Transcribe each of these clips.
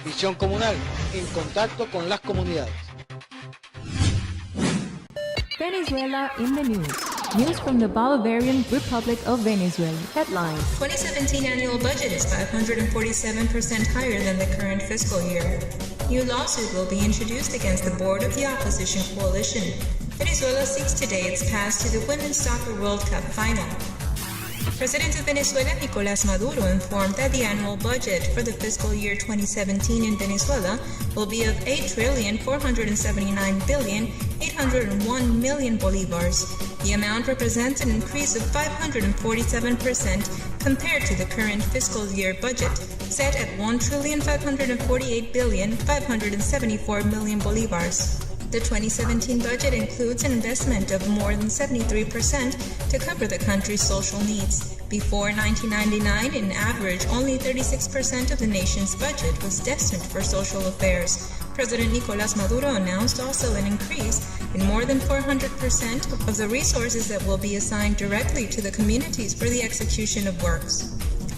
Visión comunal, en contacto con las comunidades. Venezuela in the news. News from the Bolivarian Republic of Venezuela. Headline: 2017 annual budget is 547% higher than the current fiscal year. New lawsuit will be introduced against the board of the opposition coalition. Venezuela seeks today its path to the Women's Soccer World Cup final. President of Venezuela Nicolás Maduro informed that the annual budget for the fiscal year 2017 in Venezuela will be of 8,479,801,000,000 bolivars. The amount represents an increase of 547% compared to the current fiscal year budget, set at 1,548,574,000,000 bolivars. The 2017 budget includes an investment of more than 73% to cover the country's social needs. Before 1999, in average, only 36% of the nation's budget was destined for social affairs. President Nicolás Maduro announced also an increase in more than 400% of the resources that will be assigned directly to the communities for the execution of works.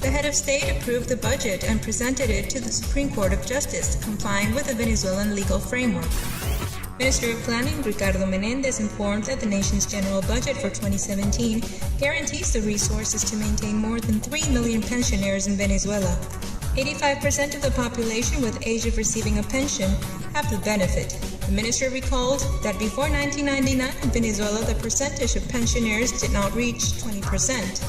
The head of state approved the budget and presented it to the Supreme Court of Justice, complying with the Venezuelan legal framework. Minister of Planning Ricardo Menéndez informed that the nation's general budget for 2017 guarantees the resources to maintain more than 3 million pensioners in Venezuela. 85% of the population with age of receiving a pension have the benefit. The minister recalled that before 1999 in Venezuela, the percentage of pensioners did not reach 20%.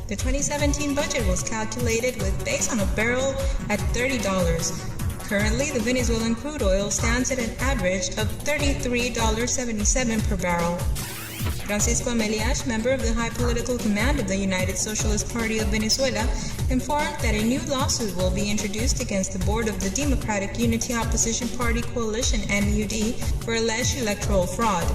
The 2017 budget was calculated with base on a barrel at $30. Currently, the Venezuelan crude oil stands at an average of $33.77 per barrel. Francisco Ameliash, member of the high political command of the United Socialist Party of Venezuela, informed that a new lawsuit will be introduced against the board of the Democratic Unity Opposition Party Coalition (MUD) for alleged electoral fraud.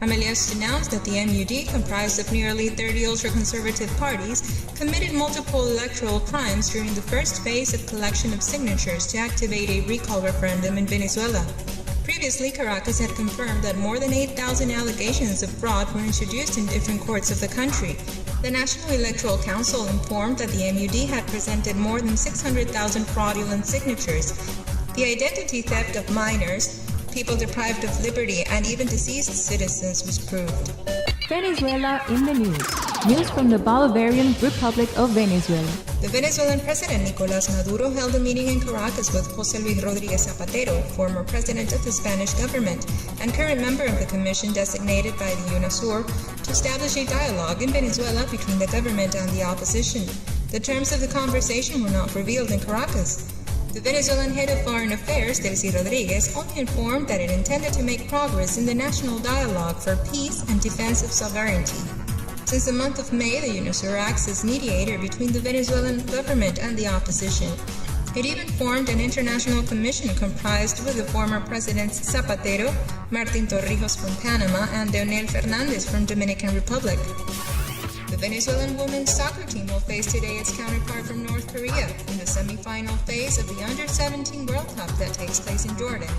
Ameliash denounced that the MUD, comprised of nearly 30 ultra-conservative parties, committed multiple electoral crimes during the first phase of collection of signatures to activate a recall referendum in Venezuela. Previously, Caracas had confirmed that more than 8,000 allegations of fraud were introduced in different courts of the country. The National Electoral Council informed that the MUD had presented more than 600,000 fraudulent signatures. The identity theft of minors, people deprived of liberty, and even deceased citizens was proved. Venezuela in the news. News from the Bolivarian Republic of Venezuela. The Venezuelan President Nicolás Maduro held a meeting in Caracas with José Luis Rodríguez Zapatero, former president of the Spanish government and current member of the commission designated by the UNASUR to establish a dialogue in Venezuela between the government and the opposition. The terms of the conversation were not revealed in Caracas. The Venezuelan head of foreign affairs, Delcy Rodríguez, only informed that it intended to make progress in the national dialogue for peace and defense of sovereignty. Since the month of May, the UNASUR acts as mediator between the Venezuelan government and the opposition. It even formed an international commission comprised with the former presidents Zapatero, Martín Torrijos from Panama, and Leonel Fernández from Dominican Republic. The Venezuelan women's soccer team will face today its counterpart from North Korea in the semi-final phase of the Under-17 World Cup that takes place in Jordan.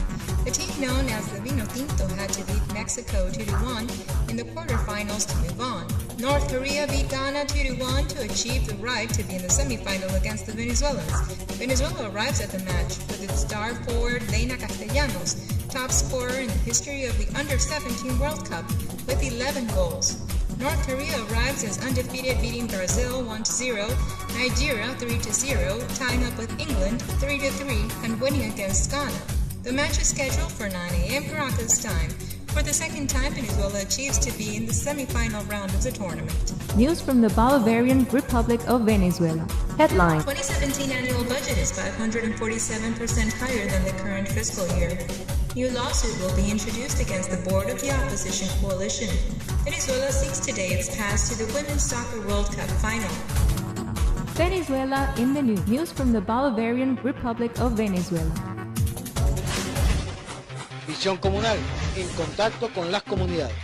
The team known as the Vino Tinto had to beat Mexico 2-1 in the quarterfinals to move on. North Korea beat Ghana 2-1 to achieve the right to be in the semi-final against the Venezuelans. Venezuela arrives at the match with its star forward Leyna Castellanos, top scorer in the history of the Under-17 World Cup, with 11 goals. North Korea arrives as undefeated, beating Brazil 1-0, Nigeria 3-0, tying up with England 3-3, and winning against Ghana. The match is scheduled for 9 a.m. Caracas time. For the second time, Venezuela achieves to be in the semi-final round of the tournament. News from the Bolivarian Republic of Venezuela. Headline: 2017 annual budget is 547% higher than the current fiscal year. New lawsuit will be introduced against the board of the opposition coalition. Venezuela seeks today its path to the Women's Soccer World Cup final. Venezuela in the news. News from the Bolivarian Republic of Venezuela. Visión comunal, en contacto con las comunidades.